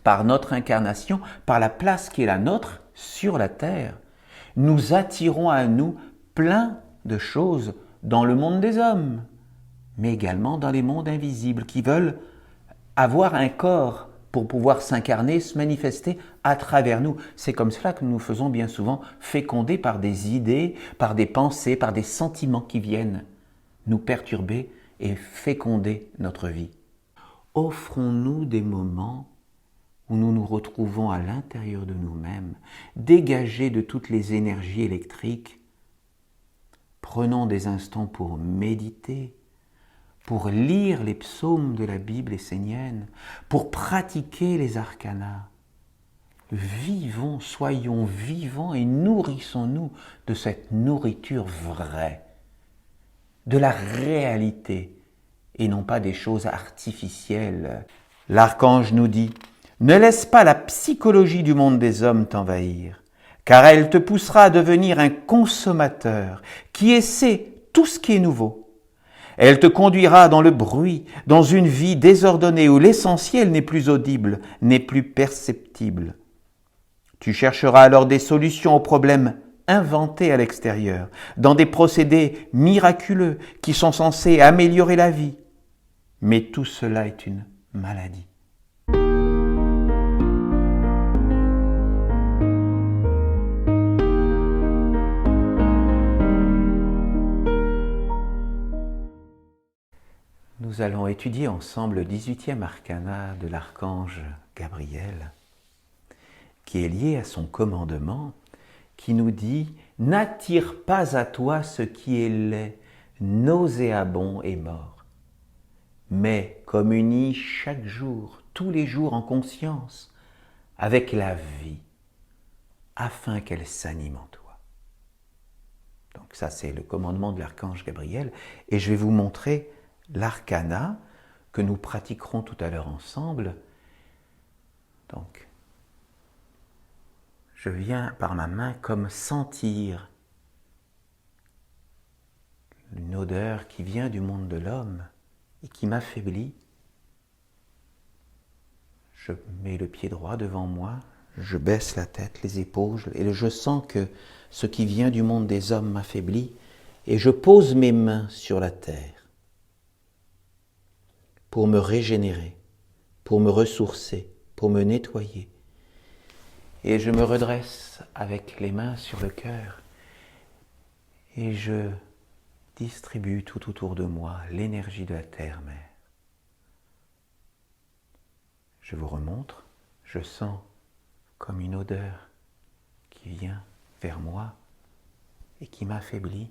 par notre incarnation, par la place qui est la nôtre sur la terre, nous attirons à nous plein de choses dans le monde des hommes, mais également dans les mondes invisibles qui veulent avoir un corps pour pouvoir s'incarner, se manifester à travers nous. C'est comme cela que nous nous faisons bien souvent féconder par des idées, par des pensées, par des sentiments qui viennent nous perturber et féconder notre vie. Offrons-nous des moments où nous nous retrouvons à l'intérieur de nous-mêmes, dégagés de toutes les énergies électriques. Prenons des instants pour méditer, pour lire les psaumes de la Bible essénienne, pour pratiquer les arcanas. Vivons, soyons vivants et nourrissons-nous de cette nourriture vraie, de la réalité et non pas des choses artificielles. L'archange nous dit « Ne laisse pas la psychologie du monde des hommes t'envahir, car elle te poussera à devenir un consommateur qui essaie tout ce qui est nouveau. Elle te conduira dans le bruit, dans une vie désordonnée où l'essentiel n'est plus audible, n'est plus perceptible. Tu chercheras alors des solutions aux problèmes inventés à l'extérieur, dans des procédés miraculeux qui sont censés améliorer la vie. Mais tout cela est une maladie. » Nous allons étudier ensemble le 18e arcana de l'archange Gabriel, qui est lié à son commandement, qui nous dit « N'attire pas à toi ce qui est laid, nauséabond et mort, mais communie chaque jour, tous les jours en conscience, avec la vie, afin qu'elle s'anime en toi. » Donc ça, c'est le commandement de l'archange Gabriel, et je vais vous montrer l'arcana que nous pratiquerons tout à l'heure ensemble. Donc, je viens par ma main comme sentir une odeur qui vient du monde de l'homme et qui m'affaiblit. Je mets le pied droit devant moi, je baisse la tête, les épaules, et je sens que ce qui vient du monde des hommes m'affaiblit, et je pose mes mains sur la terre pour me régénérer, pour me ressourcer, pour me nettoyer. Et je me redresse avec les mains sur le cœur et je distribue tout autour de moi l'énergie de la terre-mère. Je vous remontre, je sens comme une odeur qui vient vers moi et qui m'affaiblit.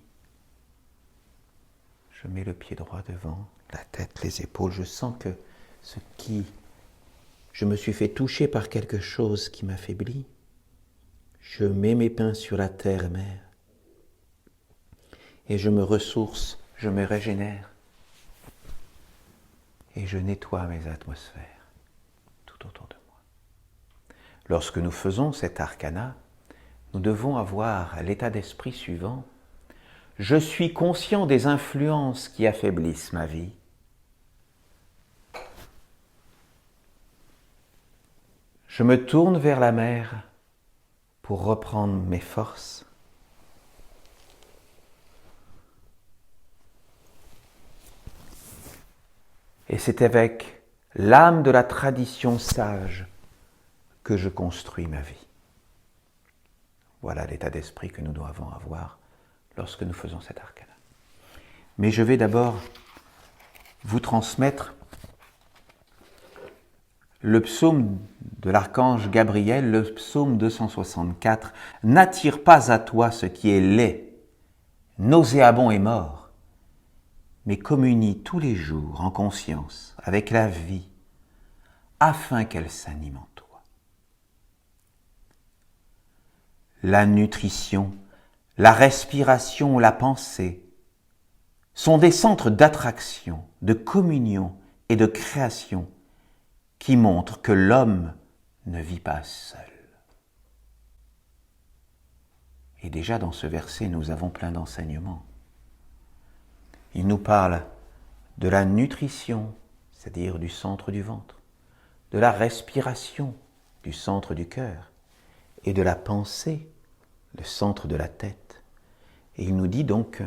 Je mets le pied droit devant, la tête, les épaules. Je sens que je me suis fait toucher par quelque chose qui m'affaiblit. Je mets mes mains sur la terre-mère et je me ressource, je me régénère et je nettoie mes atmosphères tout autour de moi. Lorsque nous faisons cet arcana, nous devons avoir l'état d'esprit suivant. Je suis conscient des influences qui affaiblissent ma vie. Je me tourne vers la mer pour reprendre mes forces. Et c'est avec l'âme de la tradition sage que je construis ma vie. Voilà l'état d'esprit que nous devons avoir lorsque nous faisons cet arcana. Mais je vais d'abord vous transmettre le psaume de l'archange Gabriel, le psaume 264. « N'attire pas à toi ce qui est laid, nauséabond et mort, mais communie tous les jours en conscience avec la vie, afin qu'elle s'anime en toi. » La nutrition, la respiration, la pensée sont des centres d'attraction, de communion et de création qui montrent que l'homme ne vit pas seul. Et déjà dans ce verset, nous avons plein d'enseignements. Il nous parle de la nutrition, c'est-à-dire du centre du ventre, de la respiration, du centre du cœur, et de la pensée, le centre de la tête. Et il nous dit donc que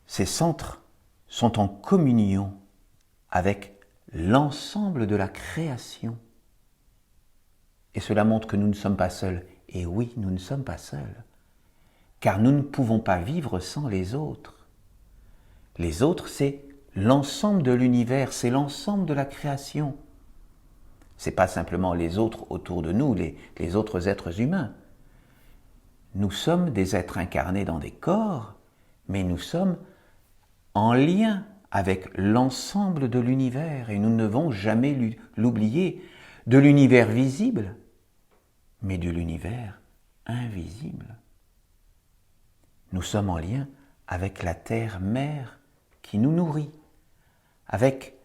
ces centres sont en communion avec l'ensemble de la création. Et cela montre que nous ne sommes pas seuls. Et oui, nous ne sommes pas seuls, car nous ne pouvons pas vivre sans les autres. Les autres, c'est l'ensemble de l'univers, c'est l'ensemble de la création. Ce n'est pas simplement les autres autour de nous, les autres êtres humains. Nous sommes des êtres incarnés dans des corps, mais nous sommes en lien avec l'ensemble de l'univers, et nous ne devons jamais l'oublier, de l'univers visible, mais de l'univers invisible. Nous sommes en lien avec la terre-mère qui nous nourrit, avec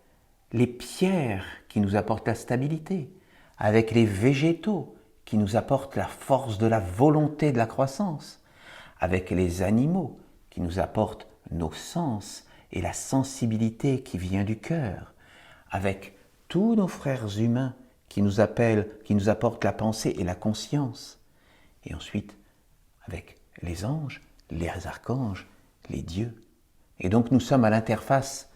les pierres qui nous apportent la stabilité, avec les végétaux qui nous apportent la force de la volonté de la croissance, avec les animaux qui nous apportent nos sens et la sensibilité qui vient du cœur, avec tous nos frères humains qui nous apportent la pensée et la conscience, et ensuite avec les anges, les archanges, les dieux. Et donc nous sommes à l'interface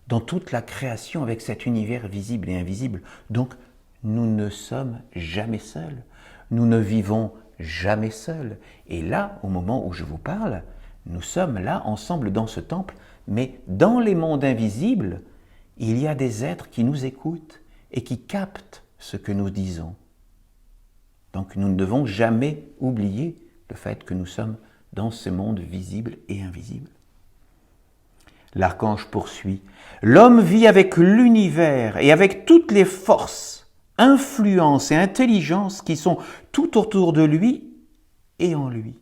dans toute la création avec cet univers visible et invisible. Donc nous ne sommes jamais seuls, nous ne vivons jamais seuls. Et là, au moment où je vous parle, nous sommes là ensemble dans ce temple, mais dans les mondes invisibles, il y a des êtres qui nous écoutent et qui captent ce que nous disons. Donc nous ne devons jamais oublier le fait que nous sommes dans ce monde visible et invisible. L'archange poursuit. L'homme vit avec l'univers et avec toutes les forces, influences et intelligences qui sont tout autour de lui et en lui.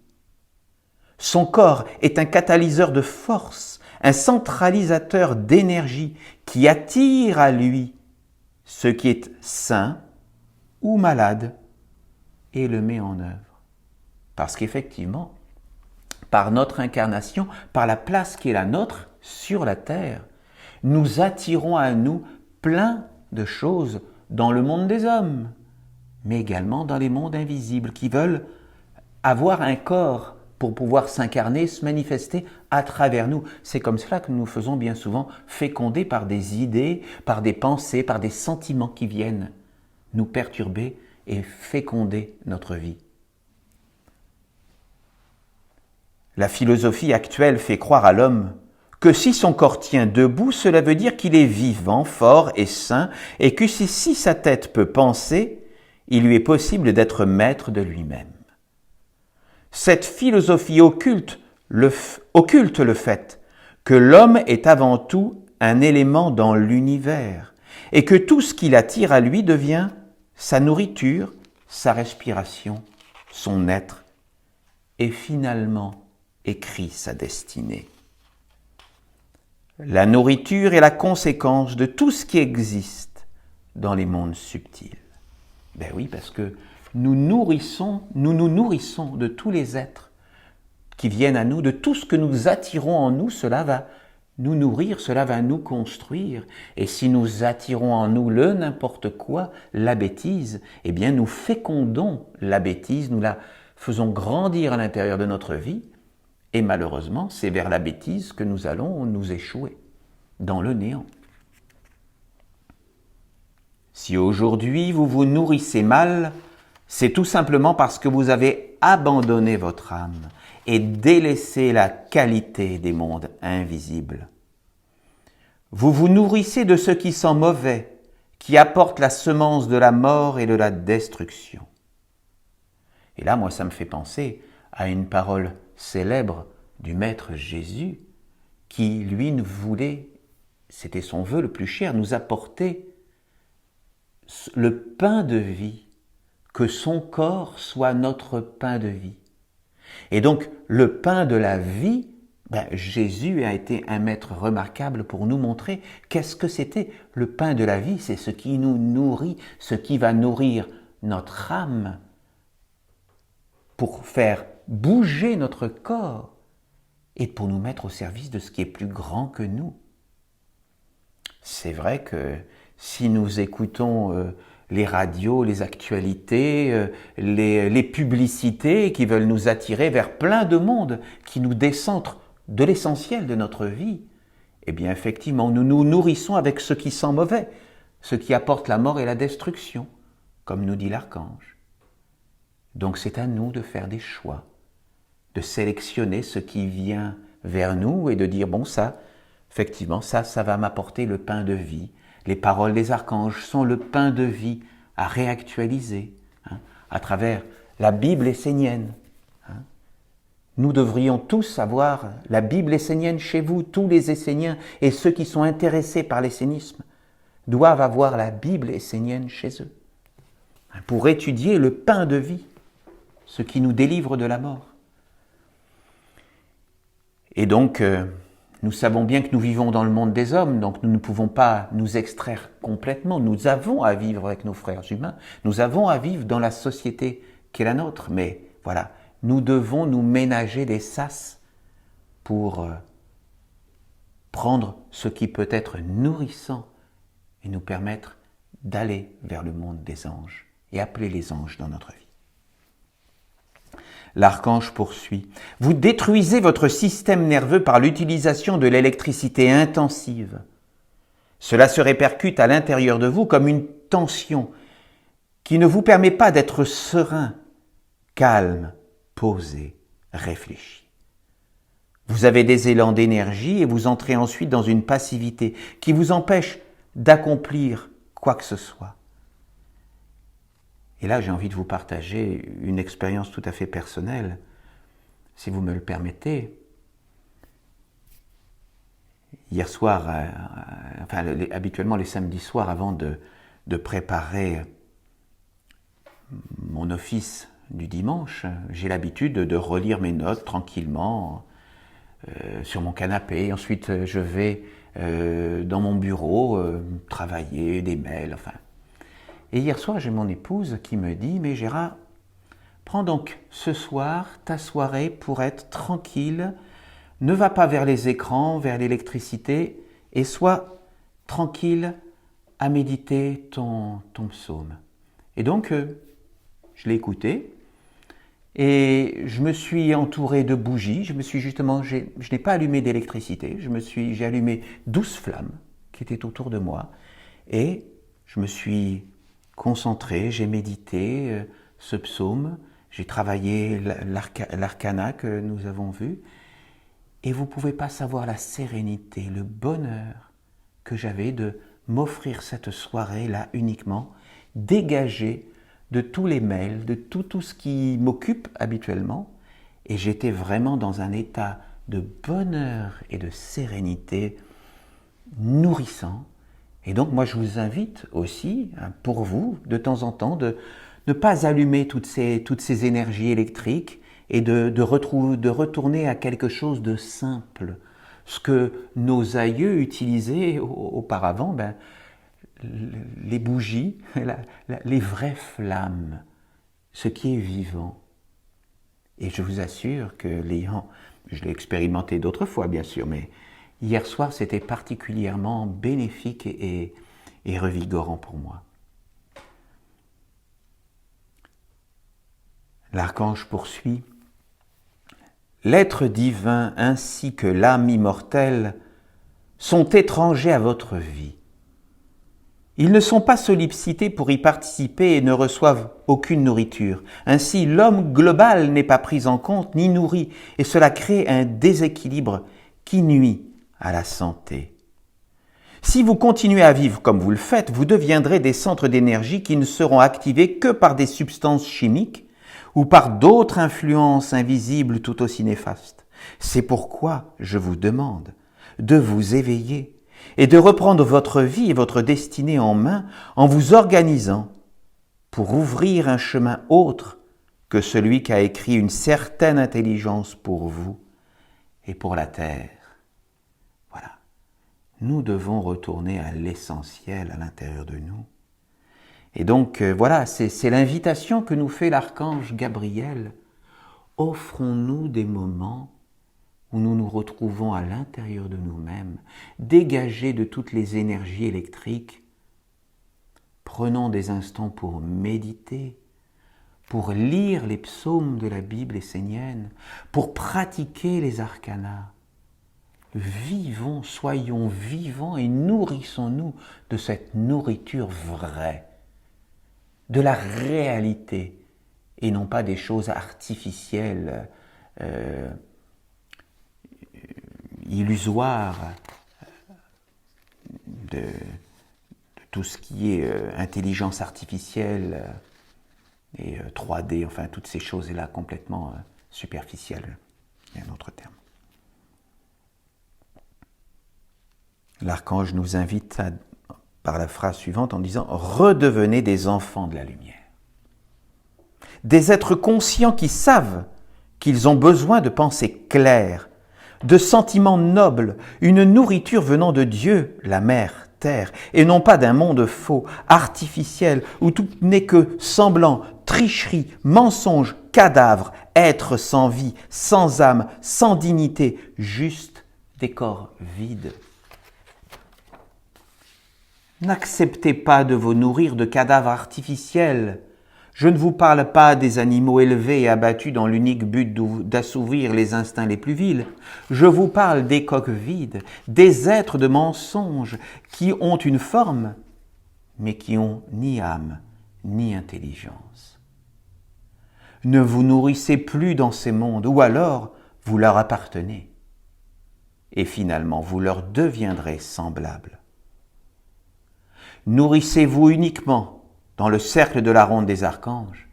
Son corps est un catalyseur de force, un centralisateur d'énergie qui attire à lui ce qui est sain ou malade et le met en œuvre. Parce qu'effectivement, par notre incarnation, par la place qui est la nôtre sur la terre, nous attirons à nous plein de choses dans le monde des hommes, mais également dans les mondes invisibles qui veulent avoir un corps pour pouvoir s'incarner, se manifester à travers nous. C'est comme cela que nous nous faisons bien souvent féconder par des idées, par des pensées, par des sentiments qui viennent nous perturber et féconder notre vie. La philosophie actuelle fait croire à l'homme que si son corps tient debout, cela veut dire qu'il est vivant, fort et sain, et que si sa tête peut penser, il lui est possible d'être maître de lui-même. Cette philosophie occulte le fait que l'homme est avant tout un élément dans l'univers et que tout ce qui l'attire à lui devient sa nourriture, sa respiration, son être et finalement écrit sa destinée. La nourriture est la conséquence de tout ce qui existe dans les mondes subtils. Ben oui, parce que nous nous nourrissons de tous les êtres qui viennent à nous, de tout ce que nous attirons en nous, cela va nous nourrir, cela va nous construire. Et si nous attirons en nous le n'importe quoi, la bêtise, eh bien nous fécondons la bêtise, nous la faisons grandir à l'intérieur de notre vie, et malheureusement, c'est vers la bêtise que nous allons nous échouer, dans le néant. Si aujourd'hui vous vous nourrissez mal, c'est tout simplement parce que vous avez abandonné votre âme et délaissé la qualité des mondes invisibles. Vous vous nourrissez de ce qui sent mauvais, qui apporte la semence de la mort et de la destruction. Et là, moi, ça me fait penser à une parole célèbre du Maître Jésus qui, lui, nous voulait, c'était son vœu le plus cher, nous apporter le pain de vie, que son corps soit notre pain de vie. Et donc, le pain de la vie, Jésus a été un maître remarquable pour nous montrer qu'est-ce que c'était le pain de la vie. C'est ce qui nous nourrit, ce qui va nourrir notre âme pour faire bouger notre corps et pour nous mettre au service de ce qui est plus grand que nous. C'est vrai que si nous écoutons les radios, les actualités, les publicités qui veulent nous attirer vers plein de mondes qui nous décentrent de l'essentiel de notre vie, eh bien effectivement, nous nous nourrissons avec ce qui sent mauvais, ce qui apporte la mort et la destruction, comme nous dit l'archange. Donc c'est à nous de faire des choix, de sélectionner ce qui vient vers nous et de dire, bon ça, effectivement, ça va m'apporter le pain de vie. Les paroles des archanges sont le pain de vie à réactualiser à travers la Bible essénienne. Nous devrions tous avoir la Bible essénienne chez vous, tous les Esséniens et ceux qui sont intéressés par l'essénisme doivent avoir la Bible essénienne chez eux pour étudier le pain de vie, ce qui nous délivre de la mort. Et donc, nous savons bien que nous vivons dans le monde des hommes, donc nous ne pouvons pas nous extraire complètement. Nous avons à vivre avec nos frères humains, nous avons à vivre dans la société qui est la nôtre, mais voilà, nous devons nous ménager des sas pour prendre ce qui peut être nourrissant et nous permettre d'aller vers le monde des anges et appeler les anges dans notre vie. L'archange poursuit. Vous détruisez votre système nerveux par l'utilisation de l'électricité intensive. Cela se répercute à l'intérieur de vous comme une tension qui ne vous permet pas d'être serein, calme, posé, réfléchi. Vous avez des élans d'énergie et vous entrez ensuite dans une passivité qui vous empêche d'accomplir quoi que ce soit. Et là, j'ai envie de vous partager une expérience tout à fait personnelle, si vous me le permettez. Hier soir, habituellement les samedis soirs, avant de préparer mon office du dimanche, j'ai l'habitude de relire mes notes tranquillement sur mon canapé. Ensuite, je vais dans mon bureau travailler des mails, enfin. Et hier soir, j'ai mon épouse qui me dit « Mais Gérard, prends donc ce soir ta soirée pour être tranquille, ne va pas vers les écrans, vers l'électricité, et sois tranquille à méditer ton psaume. » Et donc, je l'ai écouté, et je me suis entouré de bougies, je n'ai pas allumé d'électricité, j'ai allumé 12 flammes qui étaient autour de moi, et je me suis concentré, j'ai médité ce psaume, j'ai travaillé l'arcana que nous avons vu, et vous ne pouvez pas savoir la sérénité, le bonheur que j'avais de m'offrir cette soirée-là uniquement, dégagée de tous les mails, de tout ce qui m'occupe habituellement, et j'étais vraiment dans un état de bonheur et de sérénité nourrissant. Et donc moi je vous invite aussi, pour vous, de temps en temps, de ne pas allumer toutes ces énergies électriques et de retourner à quelque chose de simple. Ce que nos aïeux utilisaient auparavant, les bougies, les vraies flammes, ce qui est vivant. Et je vous assure que je l'ai expérimenté d'autres fois bien sûr, mais hier soir, c'était particulièrement bénéfique et revigorant pour moi. L'archange poursuit. L'être divin ainsi que l'âme immortelle sont étrangers à votre vie. Ils ne sont pas sollicités pour y participer et ne reçoivent aucune nourriture. Ainsi, l'homme global n'est pas pris en compte ni nourri, et cela crée un déséquilibre qui nuit à la santé. Si vous continuez à vivre comme vous le faites, vous deviendrez des centres d'énergie qui ne seront activés que par des substances chimiques ou par d'autres influences invisibles tout aussi néfastes. C'est pourquoi je vous demande de vous éveiller et de reprendre votre vie et votre destinée en main en vous organisant pour ouvrir un chemin autre que celui qu'a écrit une certaine intelligence pour vous et pour la terre. Voilà. Nous devons retourner à l'essentiel à l'intérieur de nous. Et donc, voilà, c'est l'invitation que nous fait l'archange Gabriel. Offrons-nous des moments où nous nous retrouvons à l'intérieur de nous-mêmes, dégagés de toutes les énergies électriques, Prenons des instants pour méditer, pour lire les psaumes de la Bible essénienne, pour pratiquer les arcanas. Vivons, soyons vivants et nourrissons-nous de cette nourriture vraie, de la réalité, et non pas des choses artificielles, illusoires, de tout ce qui est intelligence artificielle et 3D, enfin toutes ces choses-là complètement superficielles. Il y a un autre terme. L'archange nous invite par la phrase suivante en disant « Redevenez des enfants de la lumière ». Des êtres conscients qui savent qu'ils ont besoin de pensées claires, de sentiments nobles, une nourriture venant de Dieu, la mère, terre, et non pas d'un monde faux, artificiel, où tout n'est que semblant, tricherie, mensonge, cadavre, être sans vie, sans âme, sans dignité, juste des corps vides. N'acceptez pas de vous nourrir de cadavres artificiels. Je ne vous parle pas des animaux élevés et abattus dans l'unique but d'assouvir les instincts les plus vils. Je vous parle des coques vides, des êtres de mensonges qui ont une forme, mais qui ont ni âme, ni intelligence. Ne vous nourrissez plus dans ces mondes, ou alors vous leur appartenez. Et finalement, vous leur deviendrez semblables. Nourrissez-vous uniquement dans le cercle de la ronde des archanges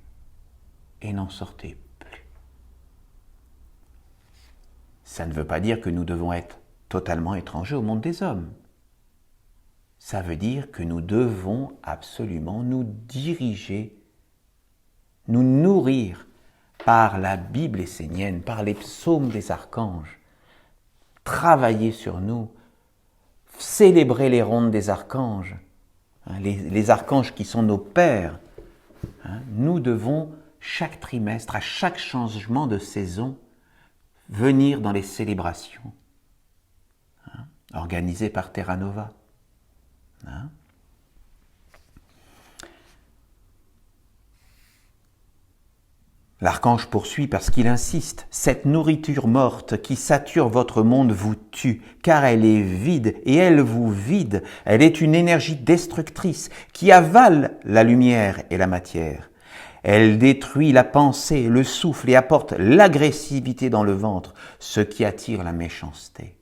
et n'en sortez plus. Ça ne veut pas dire que nous devons être totalement étrangers au monde des hommes. Ça veut dire que nous devons absolument nous diriger, nous nourrir par la Bible essénienne, par les psaumes des archanges, travailler sur nous, célébrer les rondes des archanges, les archanges qui sont nos pères. Nous devons chaque trimestre, à chaque changement de saison, venir dans les célébrations organisées par Terra Nova. L'archange poursuit parce qu'il insiste. Cette nourriture morte qui sature votre monde vous tue, car elle est vide et elle vous vide. Elle est une énergie destructrice qui avale la lumière et la matière. Elle détruit la pensée, le souffle et apporte l'agressivité dans le ventre, ce qui attire la méchanceté.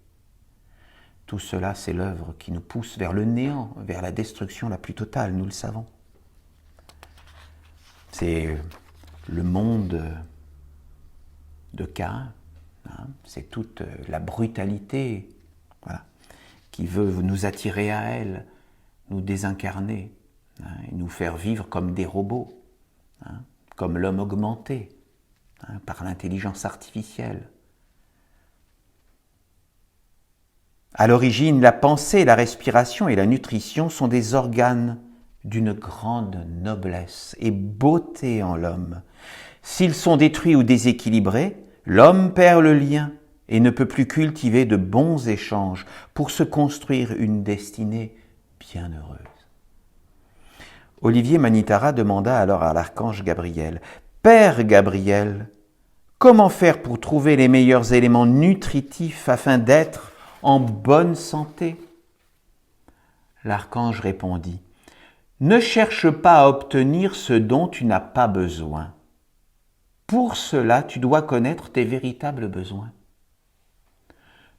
Tout cela, c'est l'œuvre qui nous pousse vers le néant, vers la destruction la plus totale, nous le savons. C'est le monde de Caïn, c'est toute la brutalité qui veut nous attirer à elle, nous désincarner, et nous faire vivre comme des robots, comme l'homme augmenté, par l'intelligence artificielle. À l'origine, la pensée, la respiration et la nutrition sont des organes d'une grande noblesse et beauté en l'homme. S'ils sont détruits ou déséquilibrés, l'homme perd le lien et ne peut plus cultiver de bons échanges pour se construire une destinée bienheureuse. Olivier Manitara demanda alors à l'archange Gabriel « Père Gabriel, comment faire pour trouver les meilleurs éléments nutritifs afin d'être en bonne santé ?» L'archange répondit « Ne cherche pas à obtenir ce dont tu n'as pas besoin. Pour cela, tu dois connaître tes véritables besoins.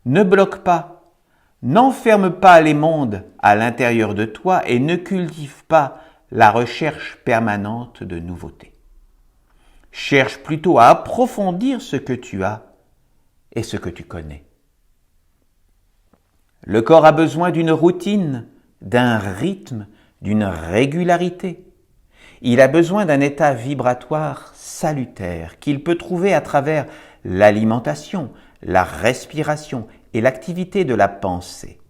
Ne bloque pas, n'enferme pas les mondes à l'intérieur de toi et ne cultive pas la recherche permanente de nouveautés. Cherche plutôt à approfondir ce que tu as et ce que tu connais. Le corps a besoin d'une routine, d'un rythme, d'une régularité. Il a besoin d'un état vibratoire salutaire qu'il peut trouver à travers l'alimentation, la respiration et l'activité de la pensée.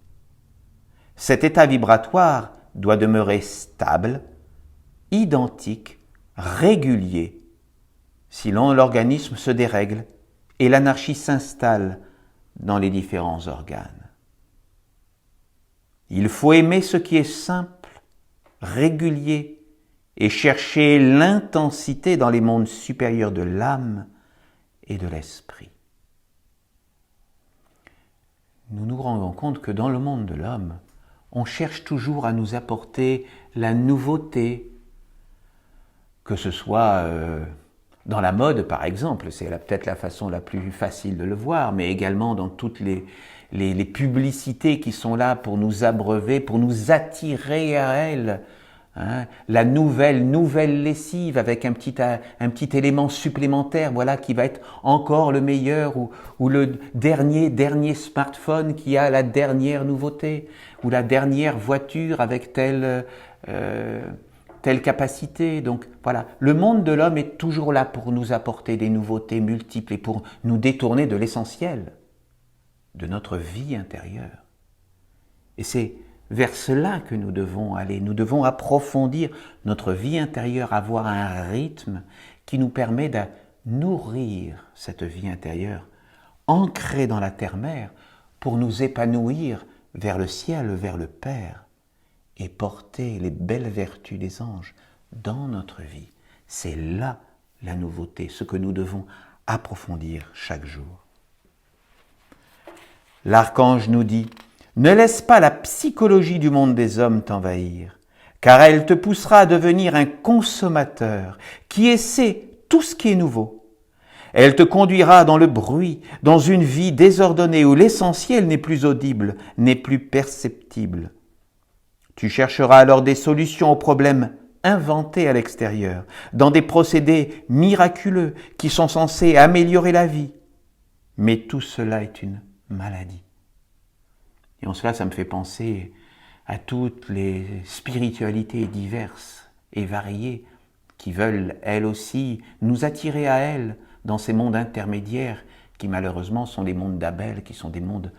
Cet état vibratoire doit demeurer stable, identique, régulier. Sinon, l'organisme se dérègle et l'anarchie s'installe dans les différents organes. Il faut aimer ce qui est simple régulier et chercher l'intensité dans les mondes supérieurs de l'âme et de l'esprit. Nous nous rendons compte que dans le monde de l'homme, on cherche toujours à nous apporter la nouveauté, que ce soit dans la mode par exemple, c'est peut-être la façon la plus facile de le voir, mais également dans toutes les publicités qui sont là pour nous abreuver, pour nous attirer à elles. Hein, la nouvelle lessive avec un petit élément supplémentaire, voilà, qui va être encore le meilleur, ou le dernier smartphone qui a la dernière nouveauté, ou la dernière voiture avec telle capacité. Donc voilà, le monde de l'homme est toujours là pour nous apporter des nouveautés multiples et pour nous détourner de l'essentiel de notre vie intérieure. Et c'est vers cela que nous devons aller. Nous devons approfondir notre vie intérieure, avoir un rythme qui nous permet de nourrir cette vie intérieure, ancrée dans la terre-mère, pour nous épanouir vers le ciel, vers le Père, et porter les belles vertus des anges dans notre vie. C'est là la nouveauté, ce que nous devons approfondir chaque jour. L'archange nous dit: ne laisse pas la psychologie du monde des hommes t'envahir, car elle te poussera à devenir un consommateur qui essaie tout ce qui est nouveau. Elle te conduira dans le bruit, dans une vie désordonnée où l'essentiel n'est plus audible, n'est plus perceptible. Tu chercheras alors des solutions aux problèmes inventés à l'extérieur, dans des procédés miraculeux qui sont censés améliorer la vie. Mais tout cela est une maladie. Et en cela, ça me fait penser à toutes les spiritualités diverses et variées qui veulent, elles aussi, nous attirer à elles dans ces mondes intermédiaires qui malheureusement sont des mondes d'Abel, qui sont des mondes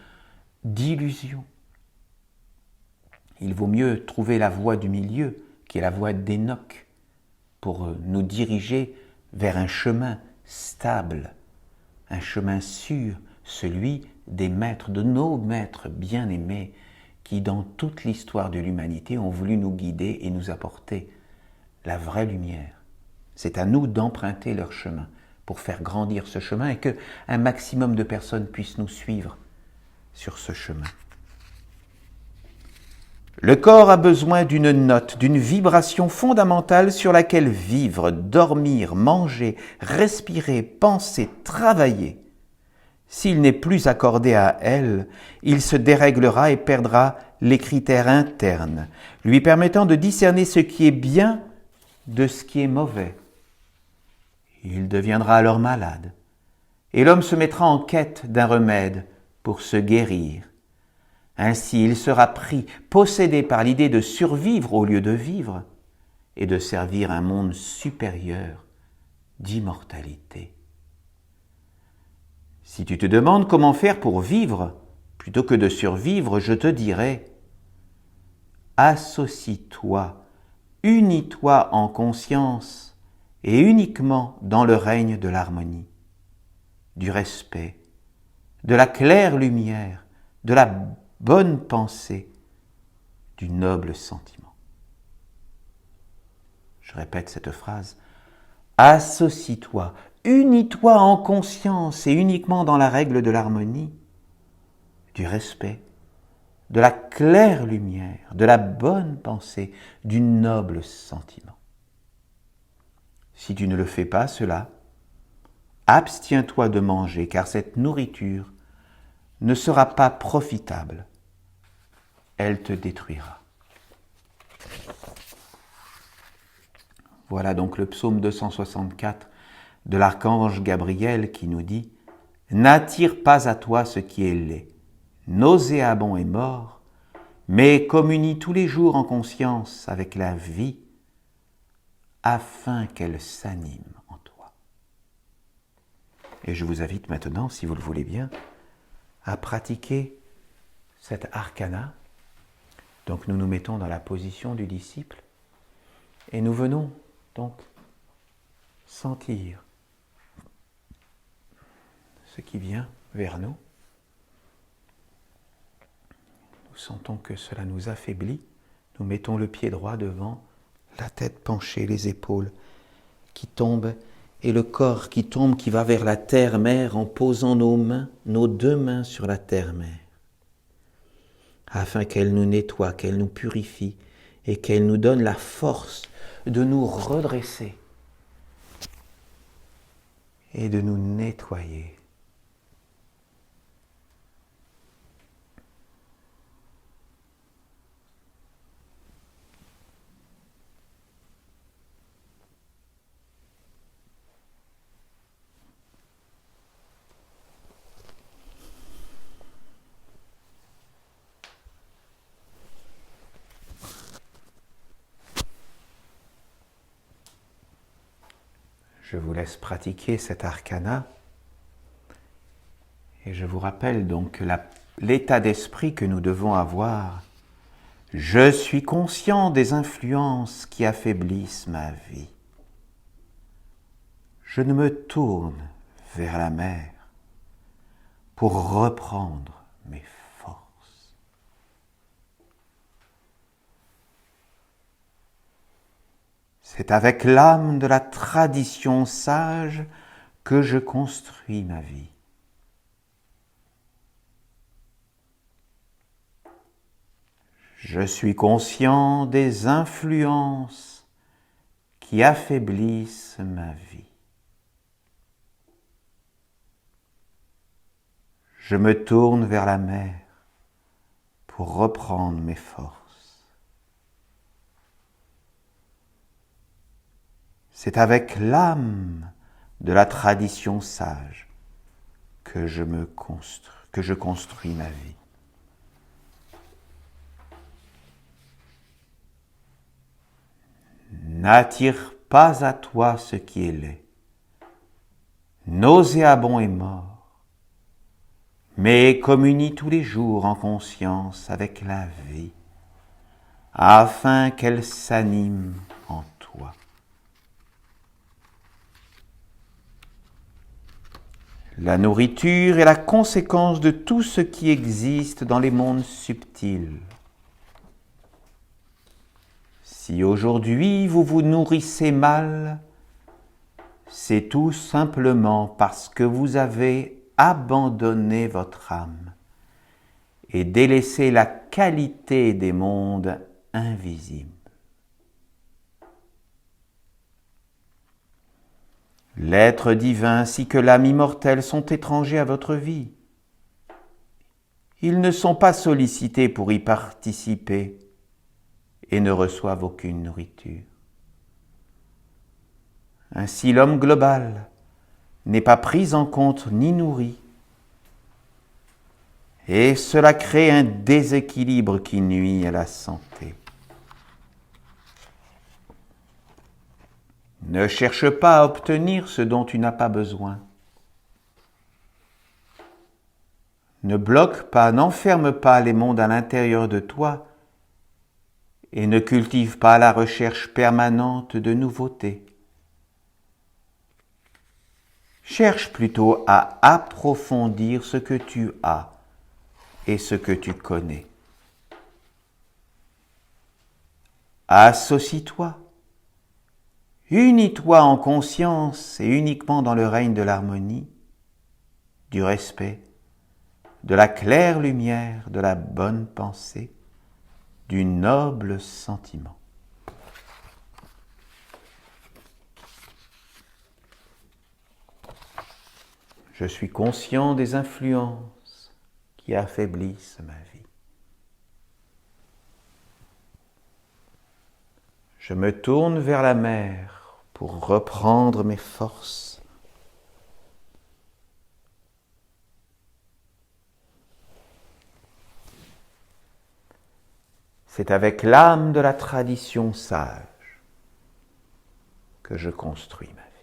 d'illusion. Il vaut mieux trouver la voie du milieu, qui est la voie d'Enoch, pour nous diriger vers un chemin stable, un chemin sûr, celui des maîtres, de nos maîtres bien-aimés, qui dans toute l'histoire de l'humanité ont voulu nous guider et nous apporter la vraie lumière. C'est à nous d'emprunter leur chemin pour faire grandir ce chemin et qu'un maximum de personnes puissent nous suivre sur ce chemin. Le corps a besoin d'une note, d'une vibration fondamentale sur laquelle vivre, dormir, manger, respirer, penser, travailler. S'il n'est plus accordé à elle, il se déréglera et perdra les critères internes, lui permettant de discerner ce qui est bien de ce qui est mauvais. Il deviendra alors malade, et l'homme se mettra en quête d'un remède pour se guérir. Ainsi, il sera pris, possédé par l'idée de survivre au lieu de vivre, et de servir un monde supérieur d'immortalité. Si tu te demandes comment faire pour vivre, plutôt que de survivre, je te dirai: associe-toi, unis-toi en conscience et uniquement dans le règne de l'harmonie, du respect, de la claire lumière, de la bonne pensée, du noble sentiment. Je répète cette phrase: associe-toi, unis-toi en conscience et uniquement dans la règle de l'harmonie, du respect, de la claire lumière, de la bonne pensée, du noble sentiment. Si tu ne le fais pas cela, abstiens-toi de manger, car cette nourriture ne sera pas profitable. Elle te détruira. Voilà donc le psaume 264 de l'archange Gabriel qui nous dit: n'attire pas à toi ce qui est laid, nauséabond et mort, mais communie tous les jours en conscience avec la vie, afin qu'elle s'anime en toi. Et je vous invite maintenant, si vous le voulez bien, à pratiquer cet arcana. Donc nous nous mettons dans la position du disciple et nous venons donc sentir ce qui vient vers nous. Nous sentons que cela nous affaiblit, Nous mettons le pied droit devant, la tête penchée, les épaules qui tombent et le corps qui tombe, qui va vers la terre-mère en posant nos mains, nos deux mains sur la terre-mère, afin qu'elle nous nettoie, qu'elle nous purifie et qu'elle nous donne la force de nous redresser et de nous nettoyer. Je vous laisse pratiquer cet arcana et je vous rappelle donc l'état d'esprit que nous devons avoir. Je suis conscient des influences qui affaiblissent ma vie. Je ne me tourne vers la mer pour reprendre mes forces. C'est avec l'âme de la tradition sage que je construis ma vie. Je suis conscient des influences qui affaiblissent ma vie. Je me tourne vers la mer pour reprendre mes forces. C'est avec l'âme de la tradition sage que je construis ma vie. N'attire pas à toi ce qui est laid, nauséabond et mort, mais communie tous les jours en conscience avec la vie, afin qu'elle s'anime en toi. La nourriture est la conséquence de tout ce qui existe dans les mondes subtils. Si aujourd'hui vous vous nourrissez mal, c'est tout simplement parce que vous avez abandonné votre âme et délaissé la qualité des mondes invisibles. L'être divin ainsi que l'âme immortelle sont étrangers à votre vie. Ils ne sont pas sollicités pour y participer et ne reçoivent aucune nourriture. Ainsi, l'homme global n'est pas pris en compte ni nourri, et cela crée un déséquilibre qui nuit à la santé. Ne cherche pas à obtenir ce dont tu n'as pas besoin. Ne bloque pas, n'enferme pas les mondes à l'intérieur de toi et ne cultive pas la recherche permanente de nouveautés. Cherche plutôt à approfondir ce que tu as et ce que tu connais. Associe-toi, unis-toi en conscience et uniquement dans le règne de l'harmonie, du respect, de la claire lumière, de la bonne pensée, du noble sentiment. Je suis conscient des influences qui affaiblissent ma vie. Je me tourne vers la mer pour reprendre mes forces. C'est avec l'âme de la tradition sage que je construis ma vie.